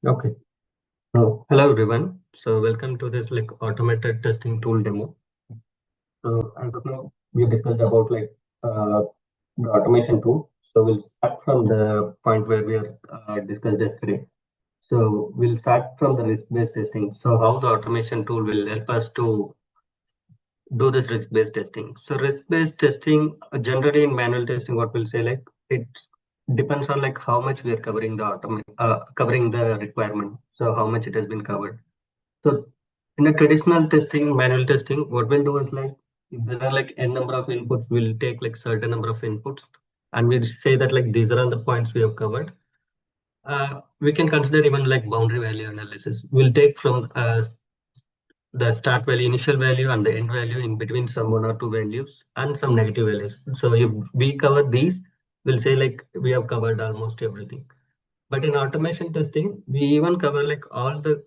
Okay. Hello everyone. So welcome to this automated testing tool demo. So as of now, we discussed about uh, the automation tool. So we'll start from the point where we are discussed yesterday. So we'll start from the risk-based testing. So how the automation tool will help us to do this risk-based testing. So risk-based testing, generally in manual testing, what we'll say it depends on how much we are covering covering the requirement. So how much it has been covered. So in a traditional testing, manual testing, what we'll do is if there are n number of inputs, we'll take certain number of inputs and we'll say that these are all the points we have covered. We can consider even boundary value analysis. We'll take from the start value, initial value and the end value in between some one or two values and some negative values. So if we cover these, we'll say we have covered almost everything. But in automation testing, we even cover all the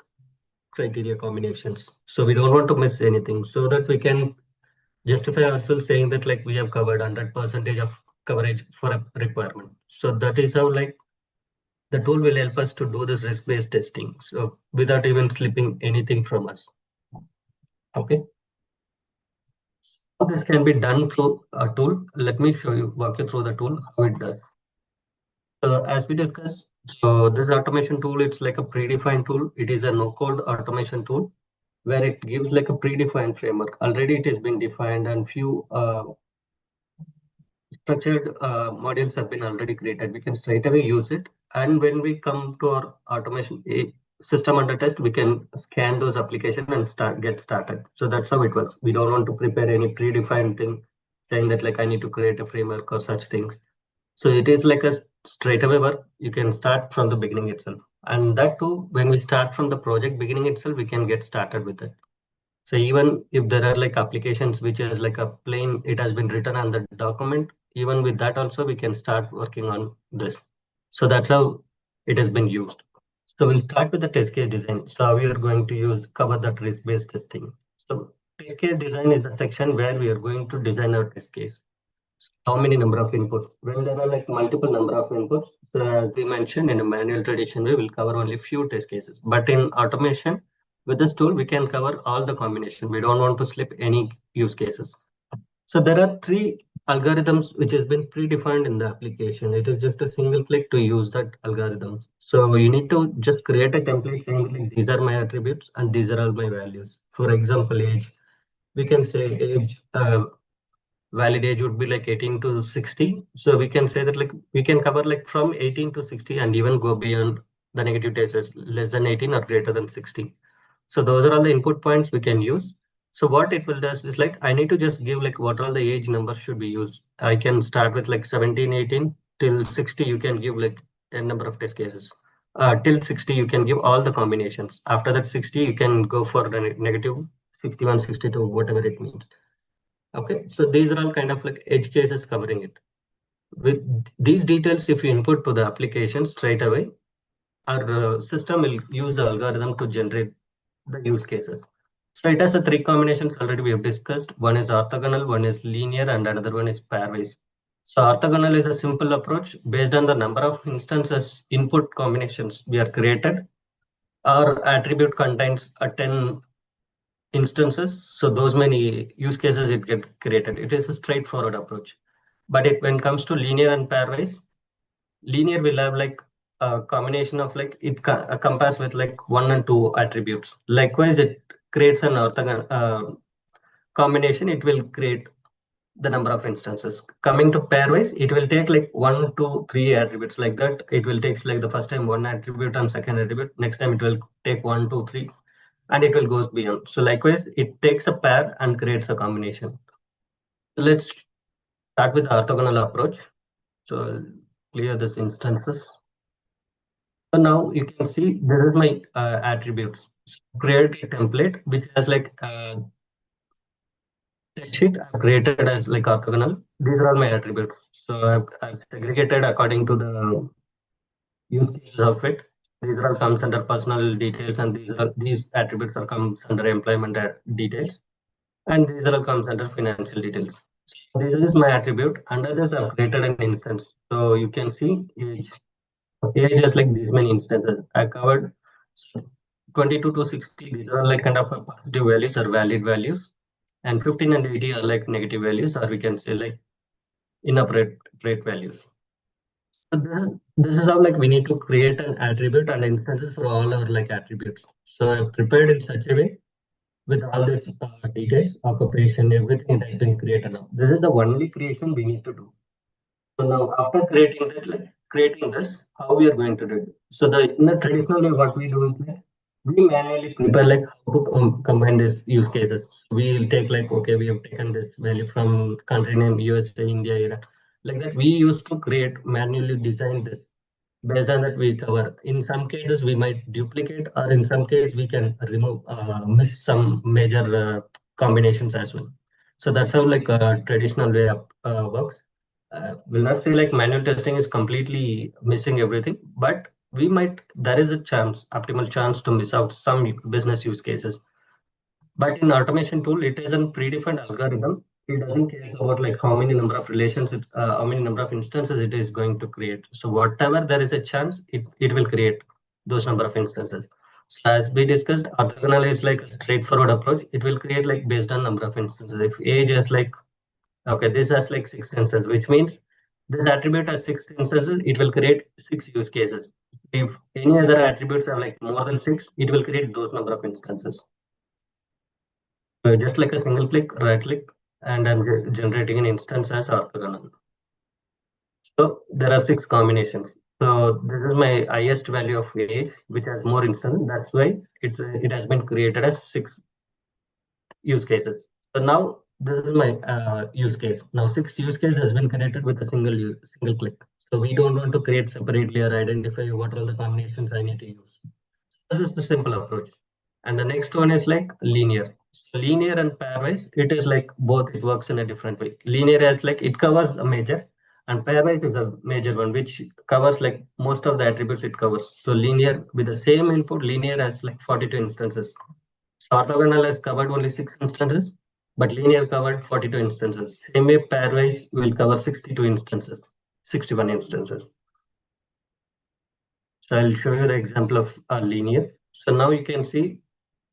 criteria combinations. So we don't want to miss anything so that we can justify ourselves saying that we have covered 100% of coverage for a requirement. So that is how the tool will help us to do this risk-based testing. So without even slipping anything from us. Okay. So this can be done through a tool. Let me walk you through the tool, how it does. So as we discussed, so this automation tool, it's like a predefined tool. It is a no-code automation tool where it gives a predefined framework. Already it has been defined and few structured modules have been already created. We can straight away use it. And when we come to our automation system under test, we can scan those applications and get started. So that's how it works. We don't want to prepare any predefined thing saying that I need to create a framework or such things. So it is like a straight away work. You can start from the beginning itself. And that too, when we start from the project beginning itself, we can get started with it. So even if there are applications which is a plain, it has been written on the document, even with that also we can start working on this. So that's how it has been used. So we'll start with the test case design. So we are going to cover that risk-based testing. So test case design is a section where we are going to design our test case. How many number of inputs? When there are multiple number of inputs, as we mentioned in a manual tradition, we will cover only few test cases. But in automation, with this tool, we can cover all the combination. We don't want to slip any use cases. So there are three algorithms which has been predefined in the application. It is just a single click to use that algorithms. So you need to just create a template saying these are my attributes and these are all my values. For example, age. We can say age. Valid age would be 18 to 60. So we can say that we can cover from 18 to 60 and even go beyond the negative tests less than 18 or greater than 60. So those are all the input points we can use. So what it will does is I need to just give what all the age numbers should be used. I can start with 17, 18 till 60. You can give a number of test cases. Till 60, you can give all the combinations. After that 60, you can go for the negative 61, 62, whatever it means. Okay, so these are all kind of edge cases covering it. With these details, if you input to the application straight away, our system will use the algorithm to generate the use cases. So it has a three combinations already we have discussed. One is orthogonal, one is linear, and another one is pairwise. So orthogonal is a simple approach based on the number of instances input combinations we are created. Our attribute contains a 10 instances. So those many use cases it get created. It is a straightforward approach. But when it comes to linear and pairwise, linear will have a combination of compares with one and two attributes. Likewise, it creates an orthogonal combination. It will create the number of instances. Coming to pairwise, it will take one, two, three attributes like that. It will take the first time one attribute and second attribute. Next time it will take one, two, three, and it will goes beyond. So likewise, it takes a pair and creates a combination. So let's start with the orthogonal approach. So I'll clear this instances. So now you can see this is my attributes. So create a template which has test sheet I've created as orthogonal. These are all my attributes. So I've segregated according to the use cases of it. These are all comes under personal details, and these attributes are comes under employment details, and these are all comes under financial details. This is my attribute. Under this, I've created an instance. So you can see age. Age has these many instances. I covered So 22 to 60, these are like kind of a positive values or valid values, and 15 and 80 are like negative values, or we can say like inappropriate values. So this is how like we need to create an attribute and instances for all our like attributes. So I've prepared in such a way with all this details, occupation, everything it has been created now. This is the only creation we need to do. So now after creating that, like creating this, how we are going to do it. So in the traditional way, what we do is like we manually prepare like how to combine these use cases. We'll take like, okay, we have taken this value from country name USA, India, Iran. Like that, we used to create manually design this. Based on that, we cover. In some cases, we might duplicate, or in some cases, we can remove, miss some major combinations as well. So that's how like a traditional way of works. Will not say like manual testing is completely missing everything, but we might, there is a chance, optimal chance to miss out some business use cases. But in automation tool, it is a predefined algorithm. It doesn't care about like how many number of relations, how many number of instances it is going to create. So whatever there is a chance, it will create those number of instances. So as we discussed, orthogonal is like a straightforward approach. It will create like based on number of instances. If age is like, okay, this has like 6 instances, which means this attribute has 6 instances, it will create 6 use cases. If any other attributes have like more than 6, it will create those number of instances. So just like a single click, right click, and I'm generating an instance as orthogonal. So there are 6 combinations. So this is my highest value of age, which has more instance. That's why it has been created as 6 use cases. So now this is my use case. Now 6 use case has been created with a single click. So we don't want to create separately or identify what are the combinations I need to use. This is the simple approach. And the next one is like linear. So linear and pairwise, it is like both, it works in a different way. Linear is like it covers a major, and pairwise is a major one, which covers like most of the attributes it covers. So linear with the same input, linear has like 42 instances. Orthogonal has covered only 6 instances, but linear covered 42 instances. Same way pairwise will cover 62 instances, 61 instances. So I'll show you the example of a linear. So now you can see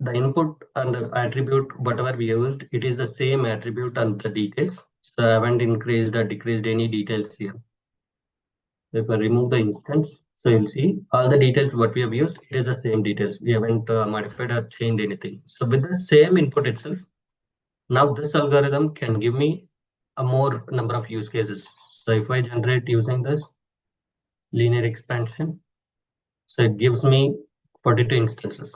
the input and the attribute, whatever we used, it is the same attribute and the details. So I haven't increased or decreased any details here. If I remove the instance, so you'll see all the details what we have used, it is the same details. We haven't modified or changed anything. So with the same input itself, now this algorithm can give me a more number of use cases. So if I generate using this linear expansion, so it gives me 42 instances.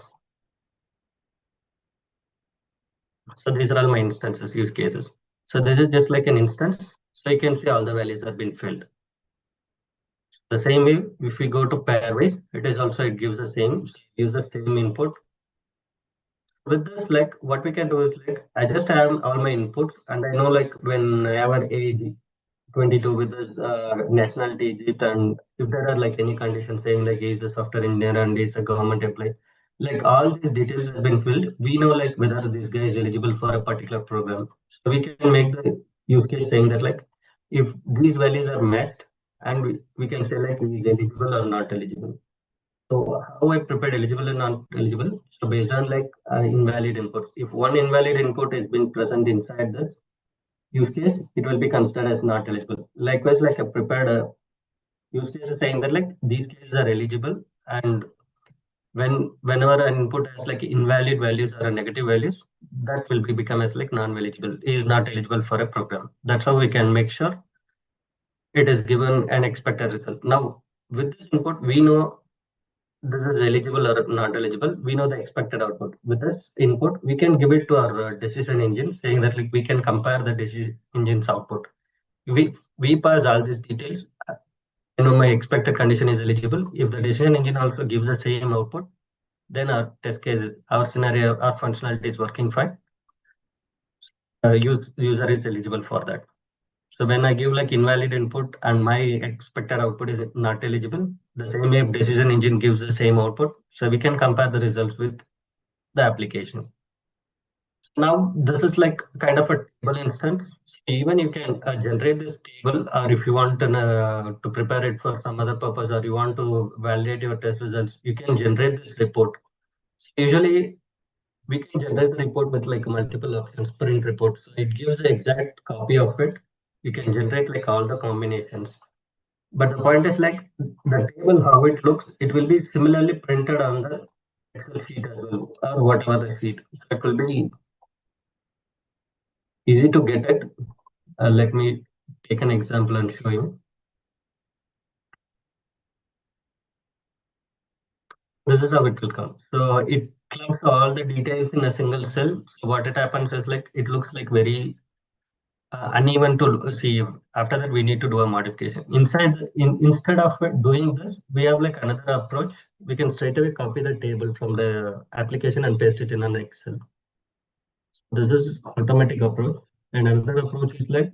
So these are all my instances, use cases. So this is just like an instance. So you can see all the values have been filled. The same way, if we go to pairwise, it is also, it gives the same, use the same input. With this, like what we can do is like, I just have all my inputs and I know like when I have an age 22 with this nationality Egypt, and if there are like any conditions saying like he is a software engineer and he is a government employee, like all these details has been filled. We know like whether this guy is eligible for a particular program. So we can make the use case saying that like if these values are met, and we can say like he is eligible or not eligible. So how I prepared eligible and not eligible? So based on like invalid inputs. If one invalid input has been present inside this use case, it will be considered as not eligible. Likewise, like I prepared a use case saying that like these cases are eligible, and whenever an input has like invalid values or negative values, that will be become as like non-eligible, is not eligible for a program. That's how we can make sure it is given an expected result. Now with this input, we know this is eligible or not eligible. We know the expected output. With this input, we can give it to our decision engine, saying that like we can compare the decision engine's output. We pass all these details. My expected condition is eligible. If the decision engine also gives the same output, then our test case, our scenario, our functionality is working fine. User is eligible for that. So when I give like invalid input and my expected output is not eligible, the same way decision engine gives the same output. So we can compare the results with the application. Now this is like kind of a table instance. Even you can generate this table, or if you want to prepare it for some other purpose, or you want to validate your test results, you can generate this report. Usually, we can generate the report with like multiple options, print report. So it gives the exact copy of it. You can generate like all the combinations. But the point is like the table, how it looks, it will be similarly printed on the Excel sheet as well, or whatever the sheet. So it will be easy to get it. Let me take an example and show you. This is how it will come. So it clumps all the details in a single cell. So what it happens is like it looks like very uneven to see. After that, we need to do a modification. Instead of doing this, we have like another approach. We can straight away copy the table from the application and paste it in an Excel. This is automatic approach. And another approach is like,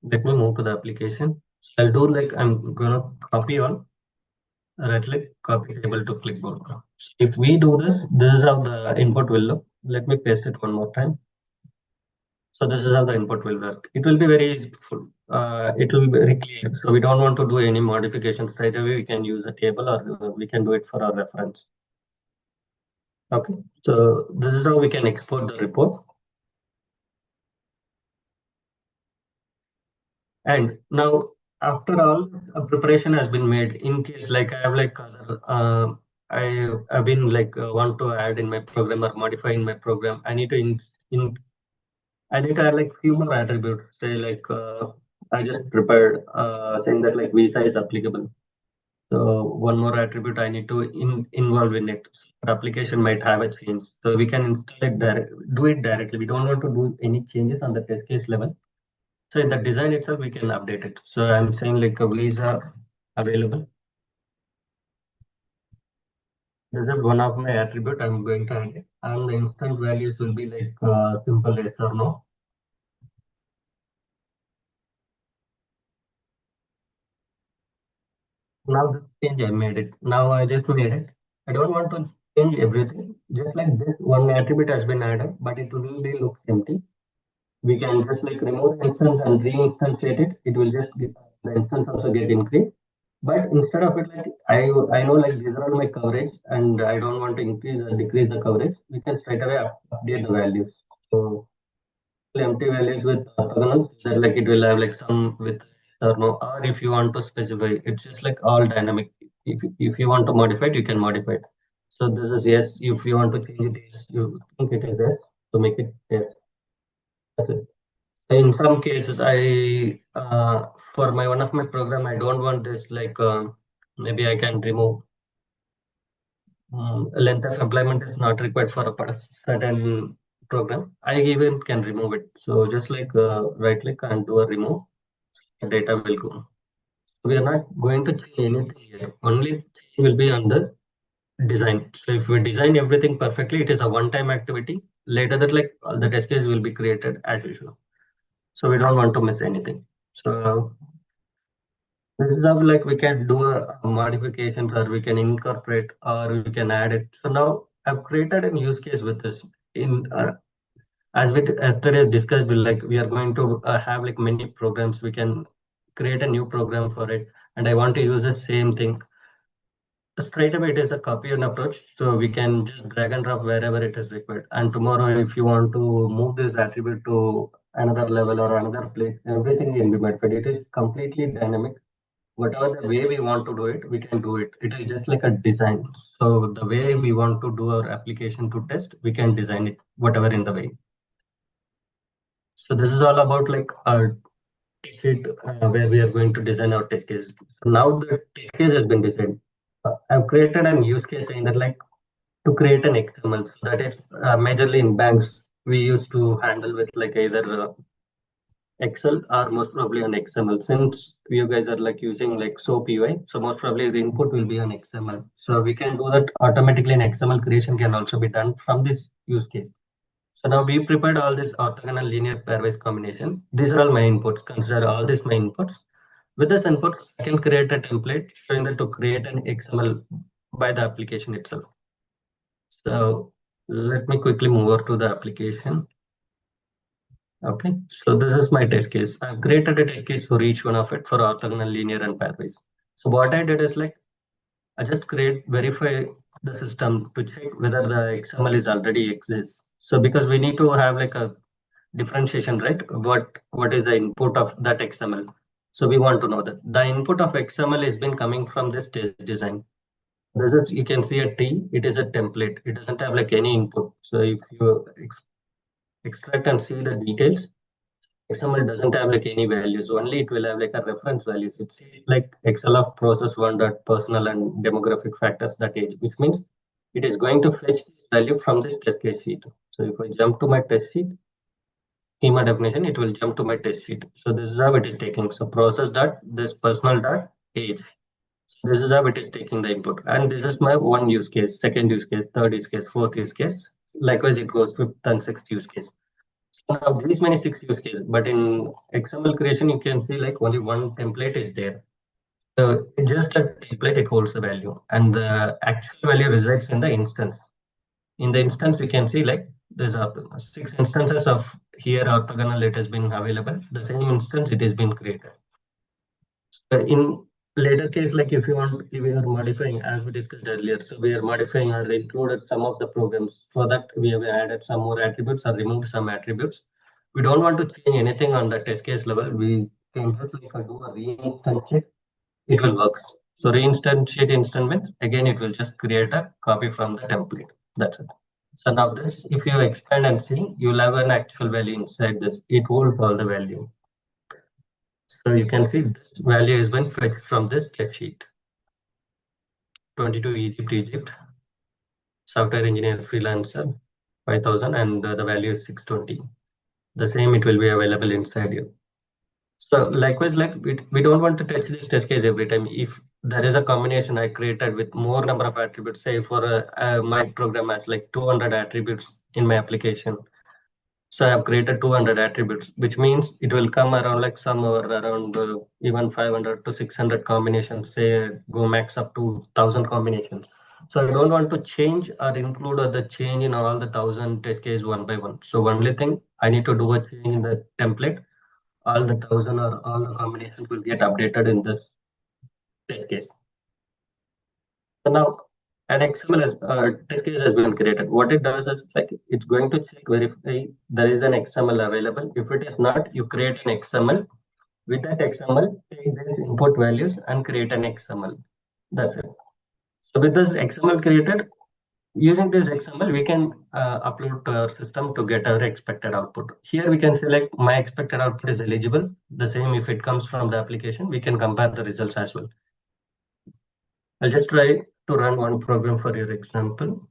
let me move to the application. So I'll do like I'm gonna copy all, right click, copy table to clipboard. So if we do this, this is how the input will look. Let me paste it one more time. So this is how the input will work. It will be very useful. It will be very clear. So we don't want to do any modifications right away. We can use a table or we can do it for our reference. Okay. So this is how we can export the report. And now after all preparation has been made, in case like I have like other, I've been like want to add in my program or modify in my program. I need to in I need to add like few more attributes. Say like I just prepared saying that like visa is applicable. So one more attribute I need to involve in it. The application might have a change. So we can install it do it directly. We don't want to do any changes on the test case level. So in the design itself, we can update it. So I'm saying like a visa available. This is one of my attribute I'm going to add it. And the instant values will be like simple yes or no. Now this change I made it. Now I just made it. I don't want to change everything. Just like this one attribute has been added, but it will be looks empty. We can just like remove the instance and re-instantiate it. It will just get, the instance also get increased. But instead of it, like I know like these are all my coverage, and I don't want to increase or decrease the coverage. We can straight away update the values. So empty values with orthogonal, that like it will have like some with or no, or if you want to specify, it's just like all dynamic. If you want to modify it, you can modify it. So this is yes. If you want to change it, yes. You think it is yes, to make it yes. That's it. In some cases, I for my one of my program, I don't want this like maybe I can remove length of employment is not required for a certain program. I even can remove it. So just like right click and do a remove, data will go. We are not going to change anything here. Only change will be on the design. So if we design everything perfectly, it is a one-time activity. Later that like all the test case will be created as usual. So we don't want to miss anything. So this is how like we can do a modifications or we can incorporate or we can add it. So now I've created a use case with this. In as we yesterday discussed, we are going to have like many programs. We can create a new program for it, and I want to use the same thing. Straight away, it is the copy and approach. So we can just drag and drop wherever it is required. And tomorrow, if you want to move this attribute to another level or another place, everything can be modified. It is completely dynamic. Whatever the way we want to do it, we can do it. It is just like a design. So the way we want to do our application to test, we can design it whatever in the way. So this is all about like our test sheet where we are going to design our test case. So now the test case has been designed. I've created a use case saying that like to create an XML. So that is majorly in banks we used to handle with like either Excel or most probably on XML. Since you guys are like using like SOAP UI, so most probably the input will be on XML. So we can do that automatically in XML creation can also be done from this use case. So now we prepared all this orthogonal linear pairwise combination. These are all my inputs. Consider all these my inputs. With this input, I can create a template showing that to create an XML by the application itself. So let me quickly move over to the application. Okay, so this is my test case. I've created a test case for each one of it for orthogonal, linear, and pairwise. So what I did is like I just verify the system to check whether the XML is already exists. So because we need to have like a differentiation, right? What is the input of that XML? So we want to know that the input of XML has been coming from this test design. This is, you can see a T, it is a template. It doesn't have like any input. So if you extract and see the details, XML doesn't have like any values. Only it will have like a reference values. It's like Excel of process one dot personal and demographic factors dot age, which means it is going to fetch this value from this test case sheet. So if I jump to my test sheet, schema definition, it will jump to my test sheet. So this is how it is taking. So process dot this personal dot age. This is how it is taking the input. And this is my one use case, second use case, third use case, fourth use case. Likewise, it goes fifth and sixth use case. So now these many six use cases, but in XML creation, you can see like only one template is there. So it's just a template, it holds the value, and the actual value resides in the instance. In the instance, you can see like there's six instances of here orthogonal it has been available. The same instance it has been created. In later case, like if we are modifying as we discussed earlier, so we are modifying or included some of the programs. For that, we have added some more attributes or removed some attributes. We don't want to change anything on the test case level. We can just like do a reinstance check. It will work. So reinstantiate instant means again it will just create a copy from the template. That's it. So now this, if you expand and see, you'll have an actual value inside this. It holds all the value. So you can see this value has been fetched from this check sheet. 22 Egypt, software engineer freelancer, 5,000, and the value is 620. The same it will be available inside you. So likewise, like we don't want to touch this test case every time. If there is a combination I created with more number of attributes, say for my program has like 200 attributes in my application. So I have created 200 attributes, which means it will come around like somewhere around even 500 to 600 combinations, say go max up to 1,000 combinations. So I don't want to change or include the change in all the 1,000 test case one by one. So only thing I need to do a change in the template. All the 1,000 or all the combinations will get updated in this test case. So now an XML test case has been created. What it does is like it's going to check verify there is an XML available. If it is not, you create an XML. With that XML, take these input values and create an XML. That's it. So with this XML created, using this XML, we can upload to our system to get our expected output. Here we can say like my expected output is eligible. The same if it comes from the application, we can compare the results as well. I'll just try to run one program for your example.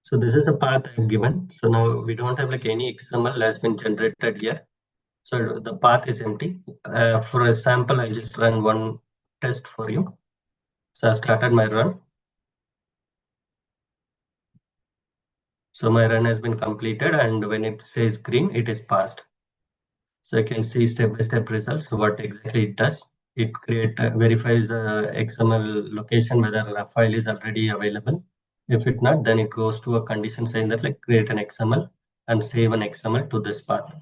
So this is the path I've given. So now we don't have like any XML has been generated here. So the path is empty. For a sample, I'll just run one test for you. So I started my run. So my run has been completed, and when it says green, it is passed. So you can see step-by-step results. What exactly it does. It verifies the XML location, whether a file is already available. If it not, then it goes to a condition saying that like create an XML and save an XML to this path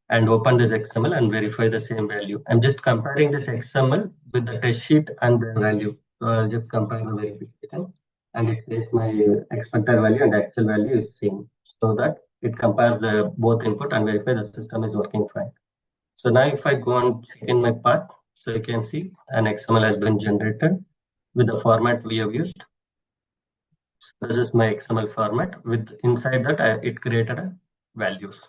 and open this XML and verify the same value. I'm just comparing this XML with the test sheet and the value. So I'll just compare the verification and it says my expected value and actual value is same, so that it compares the both input and verify the system is working fine. So now if I go and check in my path, so you can see an XML has been generated with the format we have used. So this is my XML format. With inside that, it created a values.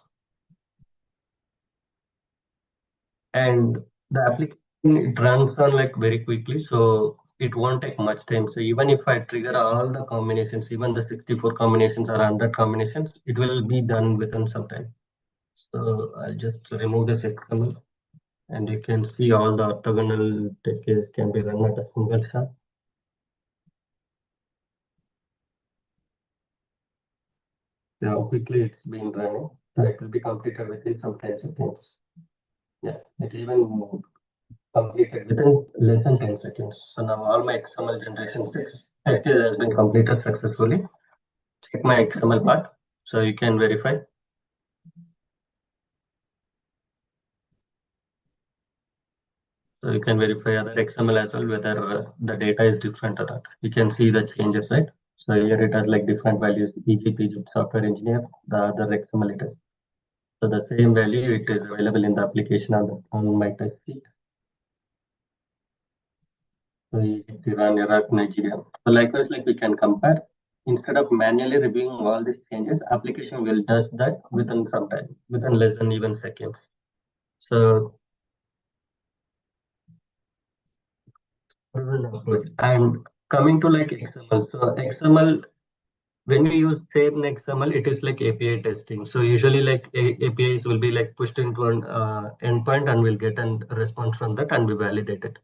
And the application, it runs on like very quickly, so it won't take much time. So even if I trigger all the combinations, even the 64 combinations or 100 combinations, it will be done within some time. So I'll just remove this XML. And you can see all the orthogonal test cases can be run at a single shot. See how quickly it's been running. So it will be completed within some 10 seconds. Yeah, it even completed within less than 10 seconds. So now all my XML generation 6 test case has been completed successfully. Check my XML path so you can verify. So you can verify other XML as well, whether the data is different or not. You can see the changes, right? So here it has like different values, EGP, software engineer, the other XML it is. So the same value, it is available in the application on my test sheet. So Iran, Iraq, Nigeria. So likewise, like we can compare. Instead of manually reviewing all these changes, application will does that within some time, within less than even seconds. So this is an approach. And coming to like XML. So XML, when we use same XML, it is like API testing. So usually like APIs will be like pushed into an endpoint and we'll get a response from that and we validate it.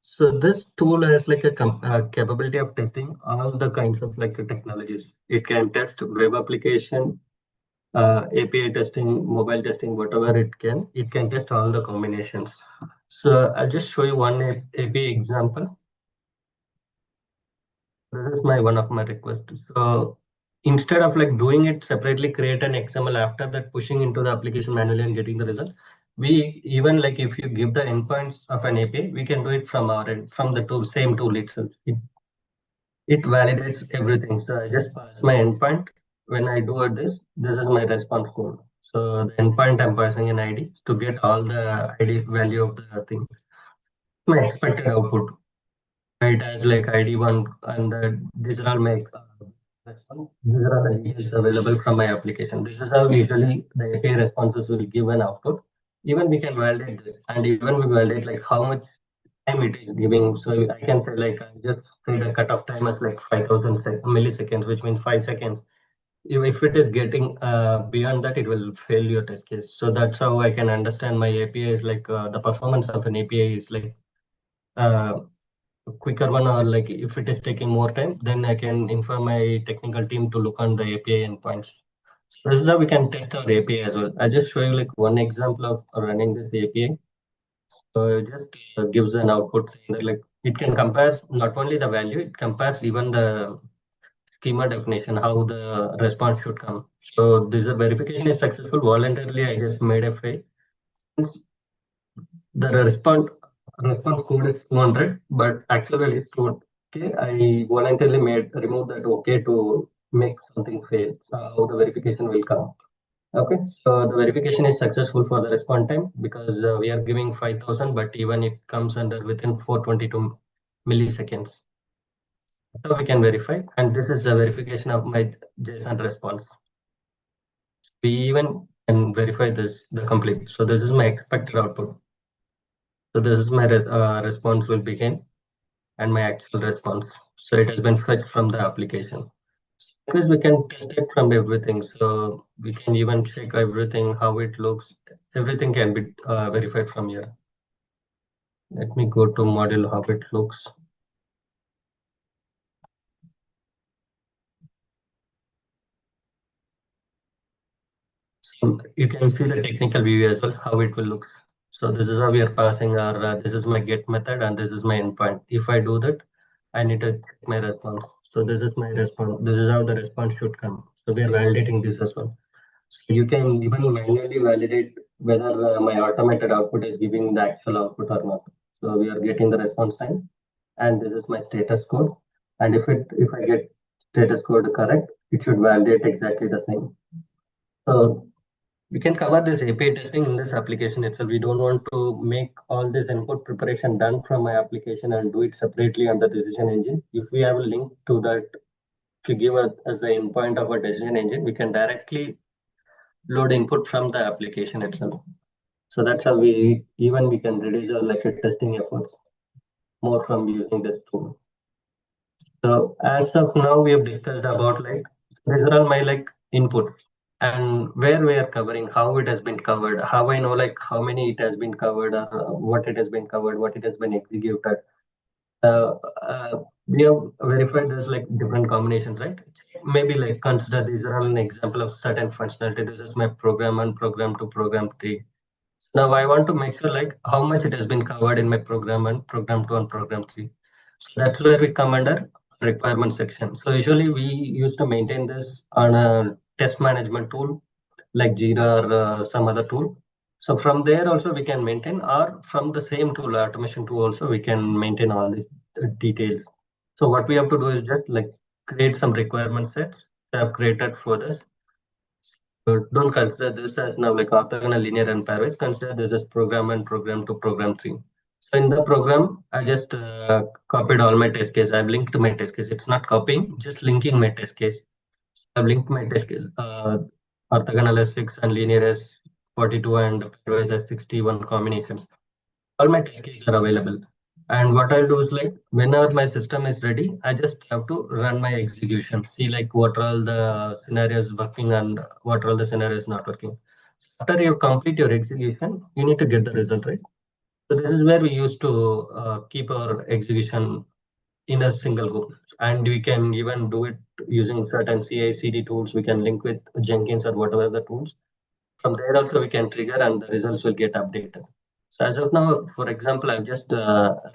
So this tool has like a capability of testing all the kinds of like technologies. It can test web application, API testing, mobile testing, whatever it can. It can test all the combinations. So I'll just show you one API example. This is my one of my requests. So instead of like doing it separately, create an XML after that, pushing into the application manually and getting the result. We even like if you give the endpoints of an API, we can do it from our end, from the tool, same tool itself. It validates everything. So I just pass my endpoint. When I do this is my response code. So the endpoint I'm passing an ID to get all the ID value of the thing. My expected output. It has like ID1 and these are all my response. These are all the details available from my application. This is how usually the API responses will give an output. Even we can validate this and even we validate like how much time it is giving. So I can say like I just say the cutoff time as like 5,000 milliseconds, which means 5 seconds. If it is getting beyond that, it will fail your test case. So that's how I can understand my API is like the performance of an API is like uh, a quicker one, or like if it is taking more time, then I can inform my technical team to look on the API endpoints. So this is how we can test our API as well. I just show you like one example of running this API. So it just gives an output saying that like it can compare not only the value, it compares even the schema definition, how the response should come. So this verification is successful. Voluntarily, I just made a fail. The response code is 200, but actually it's not okay. I voluntarily remove that okay to make something fail. How the verification will come. Okay, so the verification is successful for the response time because we are giving 5,000, but even it comes under within 422 milliseconds. So we can verify, and this is the verification of my JSON response. We even can verify the complete. So this is my expected output. So this is my response will begin and my actual response. So it has been fetched from the application. Because we can test it from everything. So we can even check everything, how it looks. Everything can be verified from here. Let me go to model, how it looks. So you can see the technical view as well, how it will look. So this is how we are passing our, this is my get method and this is my endpoint. If I do that, I need to check my response. So this is my response. This is how the response should come. So we are validating this as well. So you can even manually validate whether my automated output is giving the actual output or not. So we are getting the response time, and this is my status code. And if I get status code correct, it should validate exactly the same. So we can cover this API testing in this application itself. We don't want to make all this input preparation done from my application and do it separately on the decision engine. If we have a link to that to give us as the endpoint of a decision engine, we can directly load input from the application itself. So that's how we can reduce our like a testing efforts more from using this tool. So as of now, we have discussed about like these are all my like inputs and where we are covering, how it has been covered, how I know like how many it has been covered, what it has been covered, what it has been executed. Uh, we have verified there's like different combinations, right? Maybe like consider these are all an example of certain functionality. This is my program 1, program 2, program 3. Now I want to make sure like how much it has been covered in my program 1, program 2, and program 3. So that's where we come under requirement section. So usually we used to maintain this on a test management tool like Jira or some other tool. So from there also we can maintain, or from the same tool, automation tool also, we can maintain all these details. So what we have to do is just like create some requirement sets that have created for this. So don't consider this as now like orthogonal linear and pairwise. Consider this as program 1, program 2, program 3. So in the program, I just copied all my test case. I've linked my test case. It's not copying, just linking my test case. I've linked my test case. Orthogonal S6 and linear S42 and pairwise S61 combinations. All my test cases are available. And what I'll do is like whenever my system is ready, I just have to run my execution, see like what are all the scenarios working and what are all the scenarios not working. After you complete your execution, you need to get the result, right? So this is where we used to keep our execution in a single go. And we can even do it using certain CI/CD tools. We can link with Jenkins or whatever the tools. From there also we can trigger and the results will get updated. So as of now, for example, I've just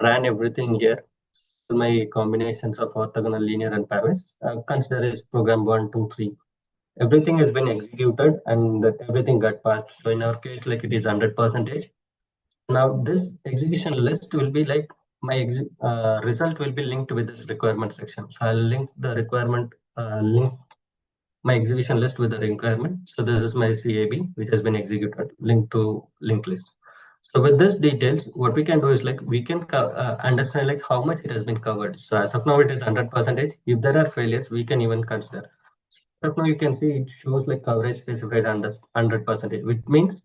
ran everything here. My combinations of orthogonal, linear, and pairwise. Consider is program 1, 2, 3. Everything has been executed and everything got passed. So in our case, like it is 100%. Now this execution list will be like my result will be linked with this requirement section. So I'll link the requirement link my execution list with the requirement. So this is my CAB, which has been executed, linked to linked list. So with this details, what we can do is like we can understand like how much it has been covered. So as of now, it is 100%. If there are failures, we can even consider. As of now, you can see it shows like coverage specified under 100%, which means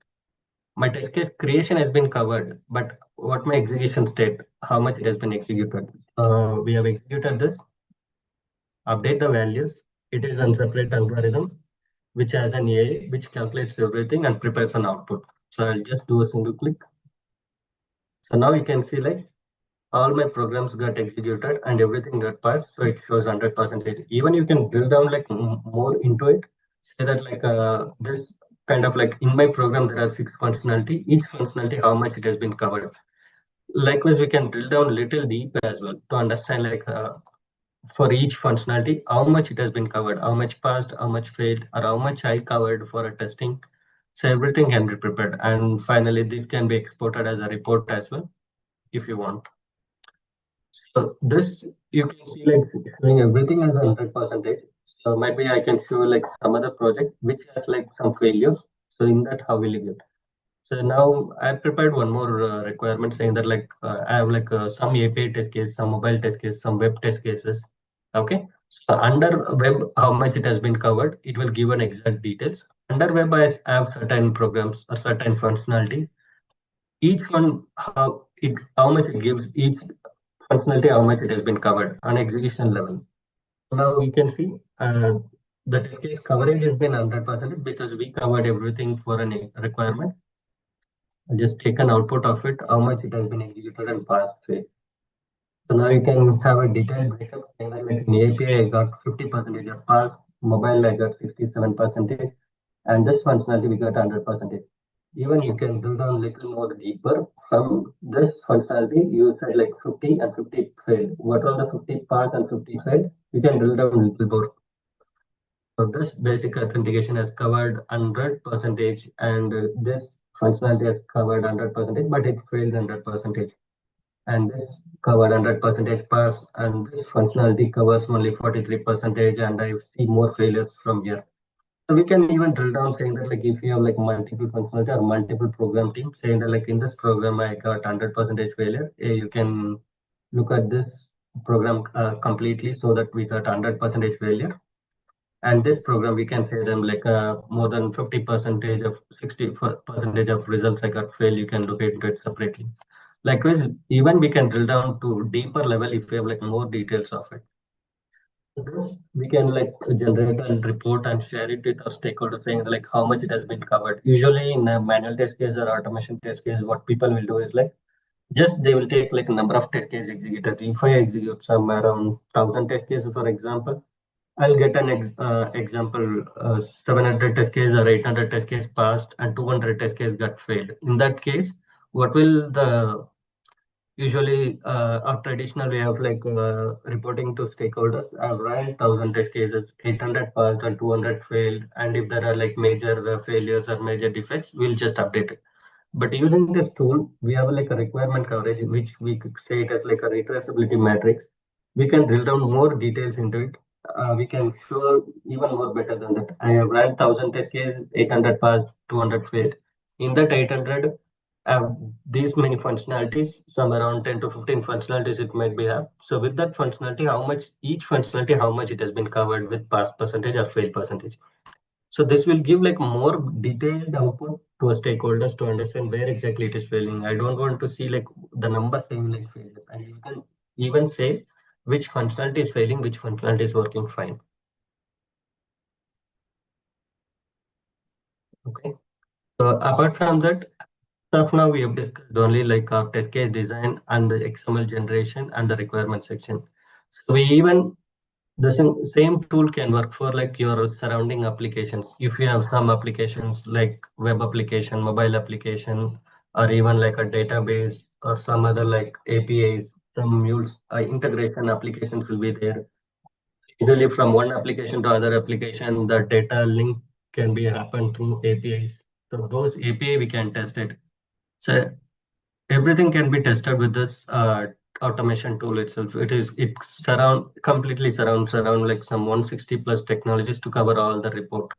my test case creation has been covered, but what my execution state, how much it has been executed. We have executed this, update the values. It is a separate algorithm which has an AI which calculates everything and prepares an output. So I'll just do a single click. So now you can see like all my programs got executed and everything got passed. So it shows 100%. Even you can drill down like more into it. Say that like this kind of like in my program there are 6 functionality. Each functionality how much it has been covered. Likewise, we can drill down little deep as well to understand like for each functionality, how much it has been covered, how much passed, how much failed, or how much I covered for a testing. So everything can be prepared. And finally, this can be exported as a report as well, if you want. So this, you can see like showing everything as 100%. So maybe I can show like some other project which has like some failures. So in that, how will you get? So now I prepared one more requirement saying that like I have like some API test case, some mobile test case, some web test cases. Okay. So under web, how much it has been covered, it will give an exact details. Under web, I have certain programs or certain functionality. Each one, how much it gives each functionality, how much it has been covered on execution level. Now you can see the test case coverage has been 100% because we covered everything for a requirement. Just take an output of it, how much it has been executed and passed through. So now you can have a detailed breakup saying that like in API I got 50% of passed, mobile I got 67%, and this functionality we got 100%. Even you can drill down a little more deeper. From this functionality, you said like 50 and 50 failed. What are the 50 passed and 50 failed? You can drill down a little more. So this basic authentication has covered 100% and this functionality has covered 100%, but it failed 100%. And this covered 100% pass and this functionality covers only 43% and I see more failures from here. So we can even drill down saying that like if you have like multiple functionality or multiple program teams saying that like in this program I got 100% failure, you can look at this program completely so that we got 100% failure. And this program, we can say them like more than 50% of 60% of results I got fail. You can look at it separately. Likewise, even we can drill down to deeper level if we have like more details of it. We can like generate a report and share it with our stakeholders saying like how much it has been covered. Usually in a manual test case or automation test case, what people will do is like just they will take like number of test cases executed. If I execute some around 1,000 test cases, for example, I'll get an example 700 test case or 800 test case passed and 200 test case got failed. In that case, what will the usually our traditional way of like reporting to stakeholders? I've run 1,000 test cases, 800 passed and 200 failed. And if there are like major failures or major defects, we'll just update it. But using this tool, we have like a requirement coverage, which we could say it as like a retraceability matrix. We can drill down more details into it. We can show even more better than that. I have ran 1000 test cases, 800 passed, 200 failed. In that 800, these many functionalities, some around 10 to 15 functionalities it might be have. So with that functionality, how much each functionality, how much it has been covered with pass percentage or fail percentage. So this will give like more detailed output to our stakeholders to understand where exactly it is failing. I don't want to see like the number saying like failure, and you can even say which functionality is failing, which functionality is working fine. Okay. So apart from that, stuff now we have discussed only like our test case design and the XML generation and the requirement section. So we even the same tool can work for like your surrounding applications. If you have some applications like web application, mobile application, or even like a database or some other like APIs, some mules, integration applications will be there. Usually from one application to other application, the data link can be happen through APIs. So those API we can test it. So everything can be tested with this automation tool itself. It completely surrounds around like some 160 plus technologies to cover all the report.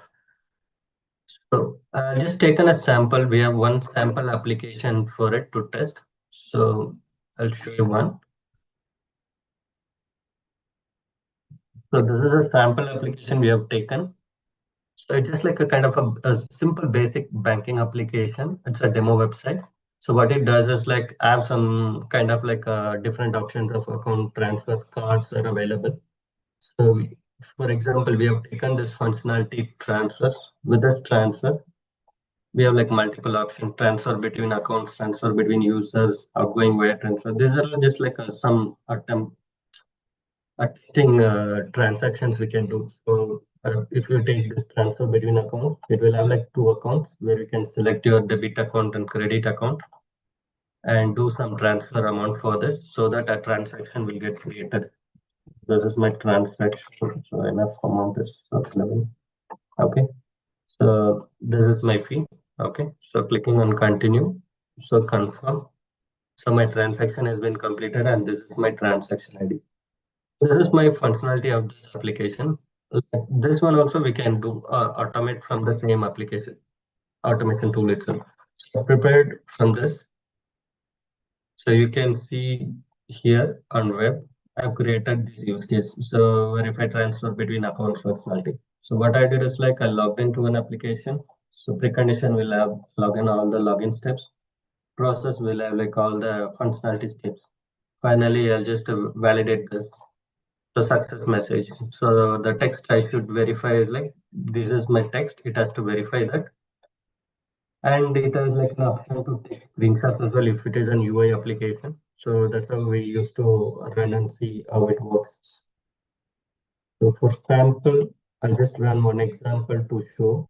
So just taken a sample. We have one sample application for it to test. So I'll show you one. So this is a sample application we have taken. So it's just like a kind of a simple basic banking application. It's a demo website. So what it does is like have some kind of like different options of account transfers, cards are available. So for example, we have taken this functionality transfers. With this transfer, we have like multiple options: transfer between accounts, transfer between users, outgoing wire transfer. These are just like some attempt testing transactions we can do. So if you take this transfer between accounts, it will have like two accounts where you can select your debit account and credit account and do some transfer amount for this so that a transaction will get created. This is my transaction, so enough amount is available. Okay, so this is my fee. Okay, so clicking on continue, so confirm. So my transaction has been completed and this is my transaction ID. This is my functionality of this application. This one also we can do automate from the same application, automation tool itself. So prepared from this. So you can see here on web, I've created this use case. So verify transfer between accounts functionality. So what I did is like I logged into an application. So precondition will have login all the login steps. Process will have like all the functionality steps. Finally, I'll just validate this. The success message. So the text I should verify is like this is my text. It has to verify that. And it has like an option to take screenshots as well if it is an UI application. So that's how we used to run and see how it works. So for sample, I'll just run one example to show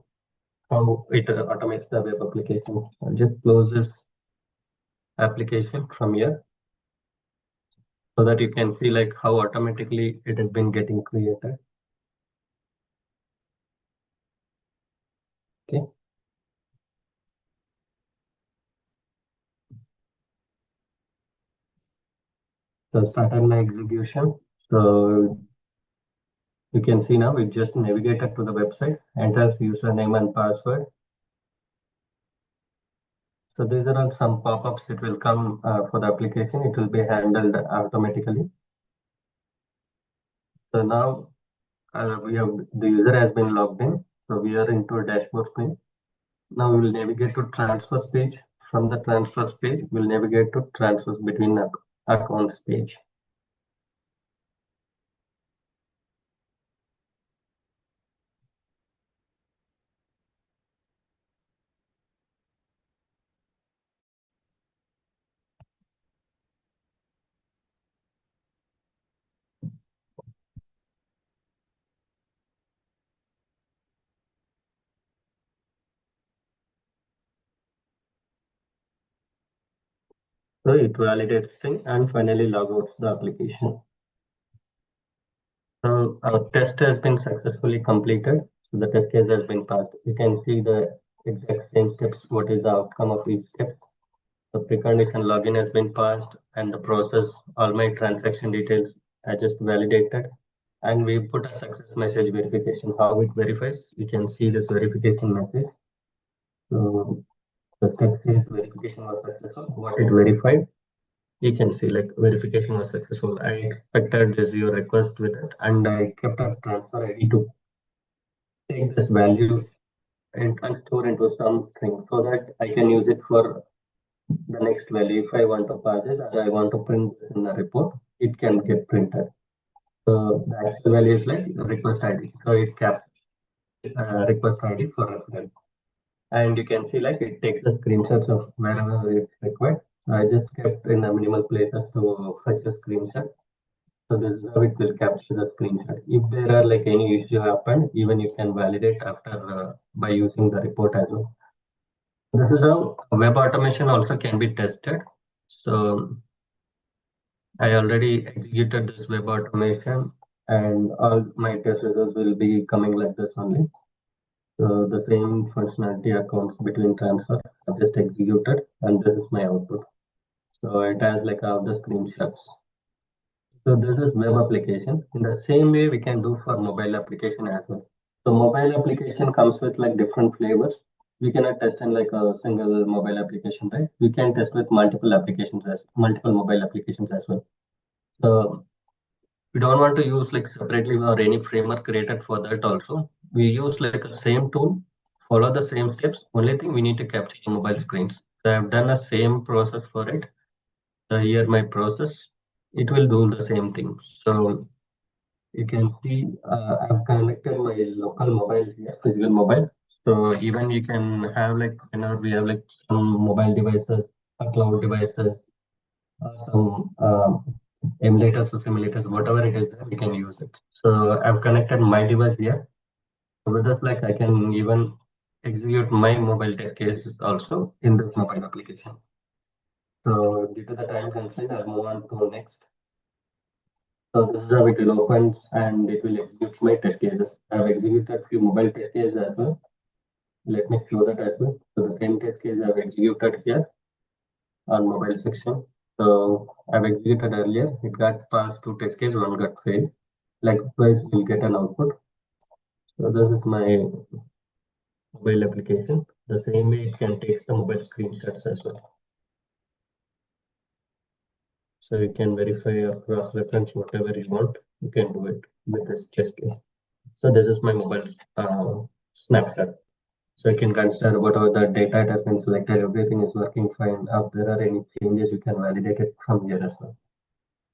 how it automates the web application. I'll just close this application from here so that you can see like how automatically it has been getting created. Okay. So started my execution. So you can see now it just navigated to the website, enters username and password. So these are all some pop-ups that will come for the application. It will be handled automatically. So now we have the user has been logged in. So we are into a dashboard screen. Now we will navigate to transfers page. From the transfers page, we'll navigate to transfers between accounts page. So it validates thing and finally log out the application. So our test has been successfully completed. So the test case has been passed. You can see the exact same steps, what is the outcome of each step. The precondition login has been passed and the process, all my transaction details are just validated. And we put a success message verification. How it verifies, you can see this verification message. So the text is verification was successful. What it verified, you can see like verification was successful. I expected this your request with it, and I kept a transfer ID to take this value and store into something so that I can use it for the next value. If I want to pass it or I want to print this in a report, it can get printed. So the actual value is like request ID. So it caps request ID for reference. And you can see like it takes the screenshots of wherever it's required. I just kept in the minimal places to fetch a screenshot. So this is how it will capture the screenshot. If there are like any issue happened, even you can validate after by using the report as well. This is how web automation also can be tested. So I already executed this web automation and all my test results will be coming like this only. So the same functionality accounts between transfer I've just executed and this is my output. So it has like all the screenshots. So this is web application. In the same way we can do for mobile application as well. So mobile application comes with like different flavors. We cannot test in like a single mobile application, right? We can test with multiple applications as multiple mobile applications as well. So we don't want to use like separately or any framework created for that also. We use like a same tool, follow the same steps. Only thing we need to capture the mobile screens. So I've done a same process for it. So here my process, it will do the same thing. So you can see I've connected my local mobile here, physical mobile. So even you can have like, we have like some mobile devices, cloud devices, some emulators or simulators, whatever it is, we can use it. So I've connected my device here. So with that, like I can even execute my mobile test cases also in this mobile application. So due to the time constraint, I'll move on to next. So this is how it will open and it will execute my test cases. I've executed few mobile test cases as well. Let me show that as well. So the same test case I've executed here on mobile section. So I've executed earlier. It got passed to test case, one got failed. Likewise, we'll get an output. So this is my mobile application. The same way it can take the mobile screenshots as well. So you can verify or cross-reference whatever you want. You can do it with this test case. So this is my mobile snapshot. So you can consider whatever the data it has been selected, everything is working fine. If there are any changes, you can validate it from here as well.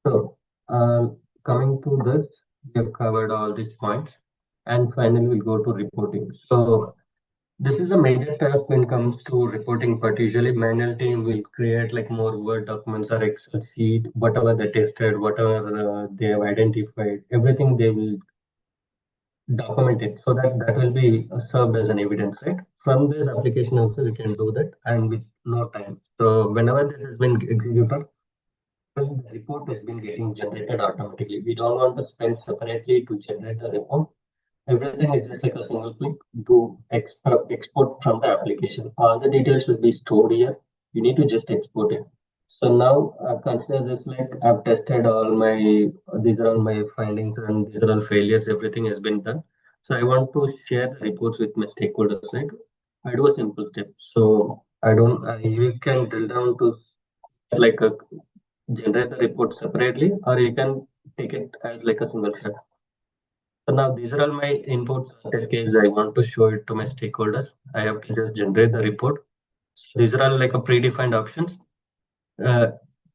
So coming to this, we have covered all these points. And finally, we'll go to reporting. So this is a major task when it comes to reporting, but usually manual team will create like more Word documents or Excel sheet, whatever they tested, whatever they have identified, everything they will document it so that that will be served as an evidence, right? From this application also we can do that and with no time. So whenever this has been executed, the report has been getting generated automatically. We don't want to spend separately to generate the report. Everything is just like a single click to export from the application. All the details will be stored here. You need to just export it. So now consider this like I've tested all my, these are all my findings and these are all failures. Everything has been done. So I want to share the reports with my stakeholders, right? I do a simple step. So you can drill down to like a generate the report separately, or you can take it as like a single step. So now these are all my inputs. Test case I want to show it to my stakeholders. I have to just generate the report. So these are all like a predefined options. Uh,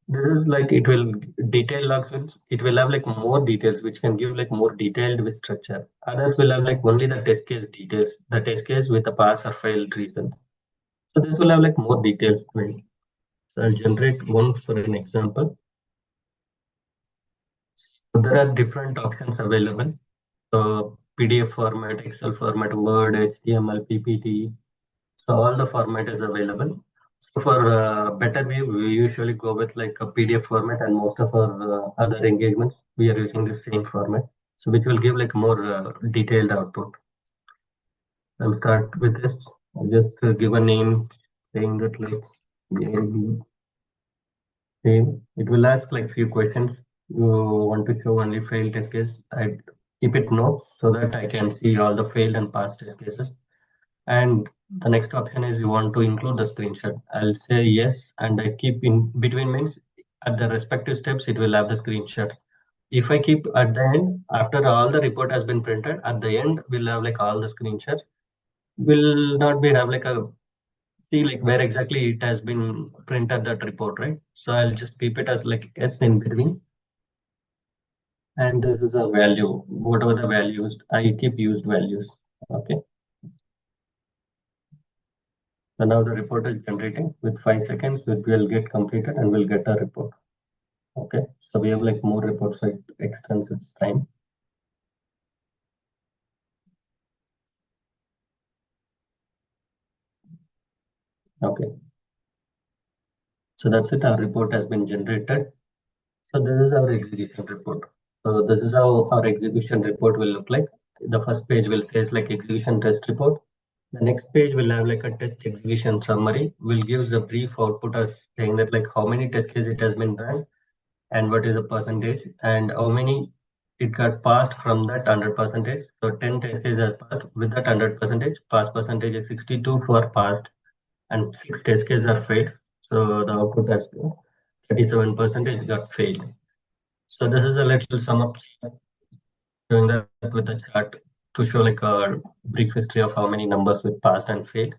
this is like it will detail logs. It will have like more details, which can give like more detailed with structure. Others will have like only the test case details, the test case with a pass or fail reason. So this will have like more details. Right? So I'll generate one for an example. So there are different options available. So PDF format, Excel format, Word, HTML, PPT. So all the format is available. So for better view, we usually go with like a PDF format, and most of our other engagements, we are using the same format. So which will give like more detailed output. I'll start with this. I'll just give a name saying that like maybe same. It will ask like few questions. You want to show only failed test case. I keep it notes so that I can see all the failed and passed test cases. And the next option is you want to include the screenshot. I'll say yes, and I keep in between means at the respective steps it will have the screenshot. If I keep at the end, after all the report has been printed, at the end we'll have like all the screenshots. Will not be have like a see like where exactly it has been printed that report, right? So I'll just keep it as like S in between. And this is a value, whatever the values, I keep used values. Okay. So now the report is generating with 5 seconds, it will get completed and we'll get a report. Okay. So we have like more reports, so it extends its time. Okay. So that's it. Our report has been generated. So this is our execution report. So this is how our execution report will look like. The first page will say like execution test report. The next page will have like a test execution summary. Will give the brief output as saying that like how many test cases it has been run and what is the percentage and how many it got passed from that 100%. So 10 test cases are passed with that 100%. Pass percentage is 62 for passed and 6 test cases are failed. So the output has 37% got failed. So this is a little sum up showing that with the chart to show like a brief history of how many numbers with passed and failed.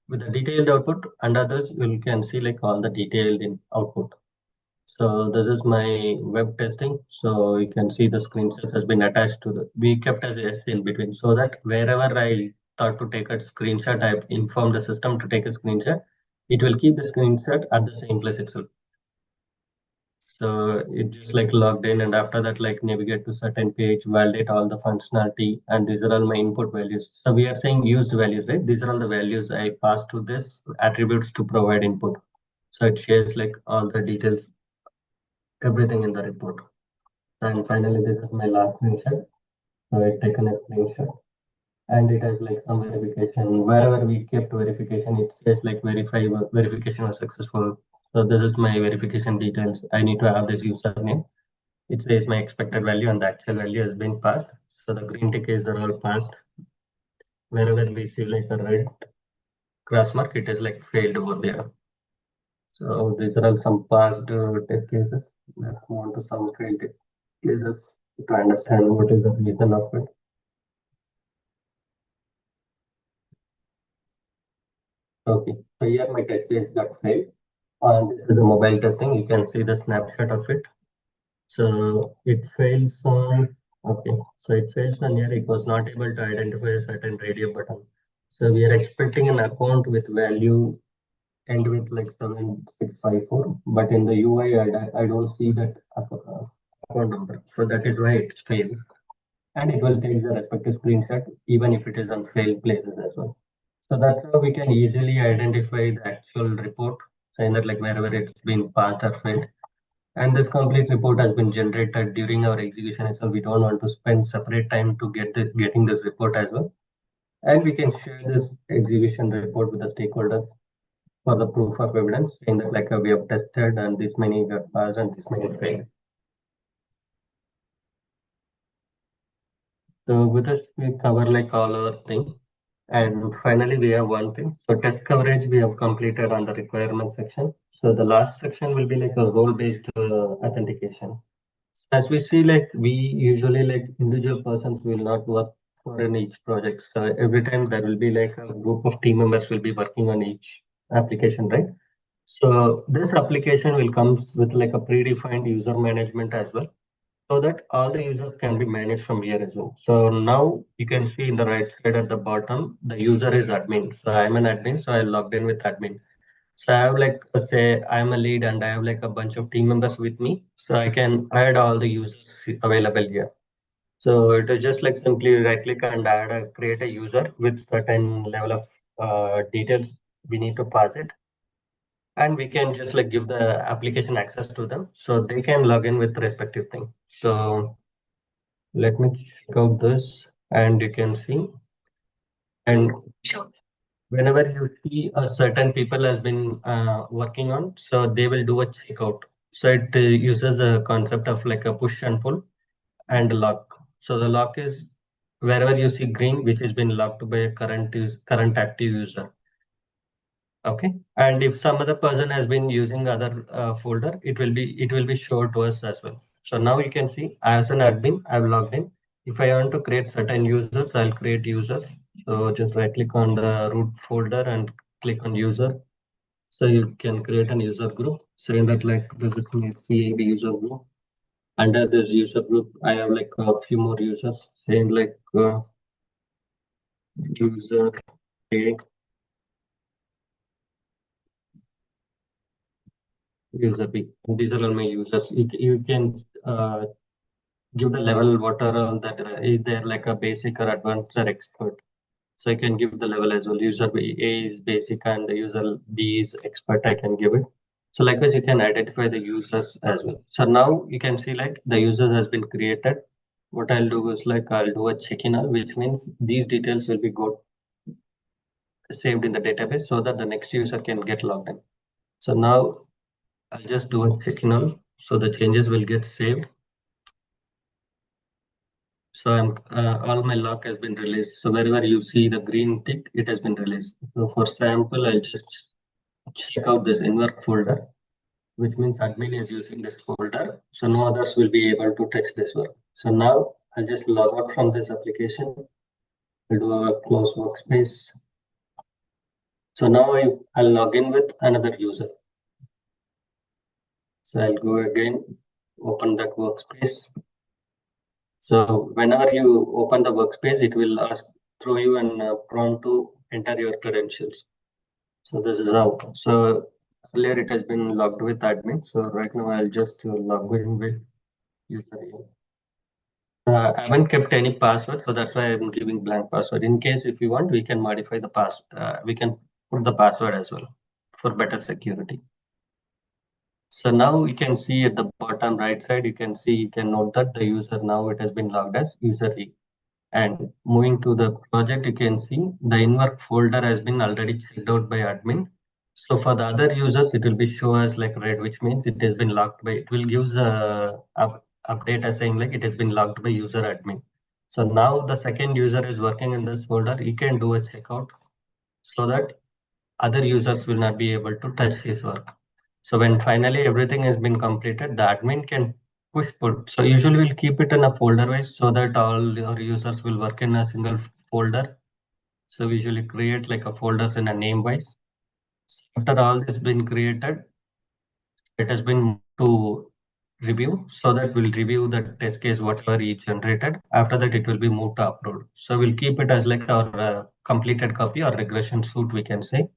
With the detailed output under this, you can see like all the detailed in output. So this is my web testing. So you can see the screenshots has been attached to the, we kept as S in between so that wherever I thought to take a screenshot, I informed the system to take a screenshot. It will keep the screenshot at the same place itself. So it just like logged in and after that like navigate to certain page, validate all the functionality and these are all my input values. So we are saying used values, right? These are all the values I pass to this attributes to provide input. So it shares like all the details, everything in the report. And finally, this is my last screenshot. So I've taken a screenshot and it has like some verification. Wherever we kept verification, it says like verification was successful. So this is my verification details. I need to have this username. It says my expected value and the actual value has been passed. So the green tick is the all passed. Wherever we see like a red cross mark, it is like failed over there. So these are all some past test cases. Let's move on to some failed test cases to understand what is the reason of it. Okay, so here my test case got failed. And this is the mobile testing. You can see the snapshot of it. So it fails on, okay, so it fails on here. It was not able to identify a certain radio button. So we are expecting an account with value end with like 7654, but in the UI, I don't see that account number. So that is why it's failed. And it will take the respective screenshot, even if it is on failed places as well. So that's how we can easily identify the actual report, saying that like wherever it's been passed or failed. And this complete report has been generated during our execution, so we don't want to spend separate time to getting this report as well. And we can share this execution report with the stakeholders for the proof of evidence, saying that like we have tested and this many got passed and this many failed. So with this, we cover like all our things. And finally, we have one thing. So test coverage we have completed on the requirement section. So the last section will be like a role-based authentication. As we see, like we usually like individual persons will not work for in each project. So every time there will be like a group of team members will be working on each application, right? So this application will come with like a predefined user management as well, so that all the users can be managed from here as well. So now you can see in the right side at the bottom, the user is admin. So I'm an admin, so I logged in with admin. So I have like, let's say I'm a lead and I have like a bunch of team members with me. So I can add all the users available here. So it is just like simply right click and create a user with certain level of details we need to pass it. And we can just like give the application access to them so they can log in with respective thing. So let me check out this and you can see. And sure. whenever you see a certain people has been working on, so they will do a checkout. So it uses a concept of like a push and pull and lock. So the lock is wherever you see green, which has been locked by a current active user. Okay, and if some other person has been using other folder, it will be shown to us as well. So now you can see as an admin, I've logged in. If I want to create certain users, I'll create users. So just right click on the root folder and click on user. So you can create an user group saying that like this is my CAB user group. Under this user group, I have like a few more users saying like user A, user B. And these are all my users. You can give the level what are all that is there like a basic or advanced or expert. So I can give the level as well. User B A is basic and the user B is expert. I can give it. So likewise, you can identify the users as well. So now you can see like the user has been created. What I'll do is like I'll do a check-in all, which means these details will be got saved in the database so that the next user can get logged in. So now I'll just do a check-in all. So the changes will get saved. So all my lock has been released. So wherever you see the green tick, it has been released. So for sample, I'll just check out this inwork folder, which means admin is using this folder. So no others will be able to touch this work. So now I'll just log out from this application. I'll do a close workspace. So now I'll log in with another user. So I'll go again, open that workspace. So whenever you open the workspace, it will ask throw you an prompt to enter your credentials. So this is how. So earlier it has been logged with admin. So right now I'll just log in with user. I haven't kept any password, so that's why I'm giving blank password. In case if you want, we can modify the pass. We can put the password as well for better security. So now you can see at the bottom right side, you can note that the user now it has been logged as user E. And moving to the project, you can see the inwork folder has been already checked out by admin. So for the other users, it will be show as like red, which means it has been logged by, it will give a update as saying like it has been logged by user admin. So now the second user is working in this folder, he can do a checkout so that other users will not be able to touch his work. So when finally everything has been completed, the admin can push pull. So usually we'll keep it in a folder wise so that all your users will work in a single folder. So we usually create like a folders in a name wise. So after all this been created, it has been to review so that we'll review the test case whatever is generated. After that it will be moved to upload. So we'll keep it as like our completed copy or regression suite we can say.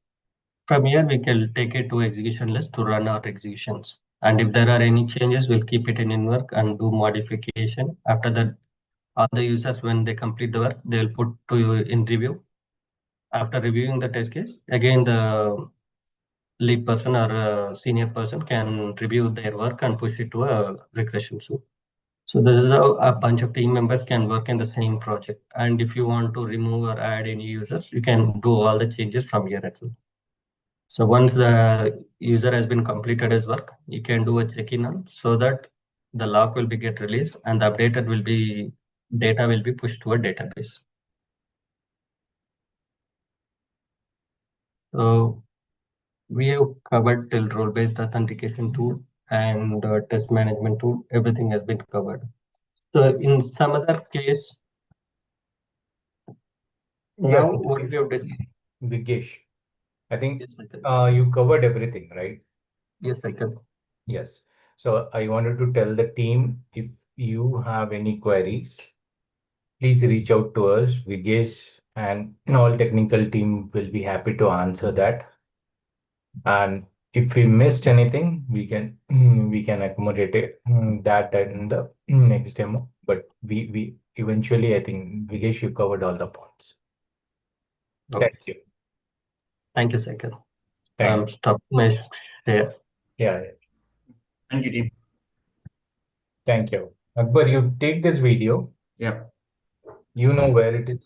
From here, we can take it to execution list to run our executions. And if there are any changes, we'll keep it in work and do modification. After that, all the users, when they complete the work, they'll put to in review. After reviewing the test case, again, the lead person or senior person can review their work and push it to a regression suite. So this is how a bunch of team members can work in the same project. And if you want to remove or add any users, you can do all the changes from here as well. So once the user has been completed his work, you can do a check-in on so that the lock will be get released and the updated will be data will be pushed to a database. So we have covered till role-based authentication tool and test management tool. Everything has been covered. So in some other case, now what we have done. Vigesh, I think Yes, I can. you covered everything, right? Yes, I can. Yes. So I wanted to tell the team, if you have any queries, please reach out to us. Vigesh and all technical team will be happy to answer that. And if we missed anything, we can accommodate it, that in the next demo. But we eventually, I think Vigesh, you covered all the points. Okay. Thank you. Thank you, Sekar. Thank Stop my share. Yeah, Thank you, team. thank you. Akbar, you take this video. Yeah. You know where it is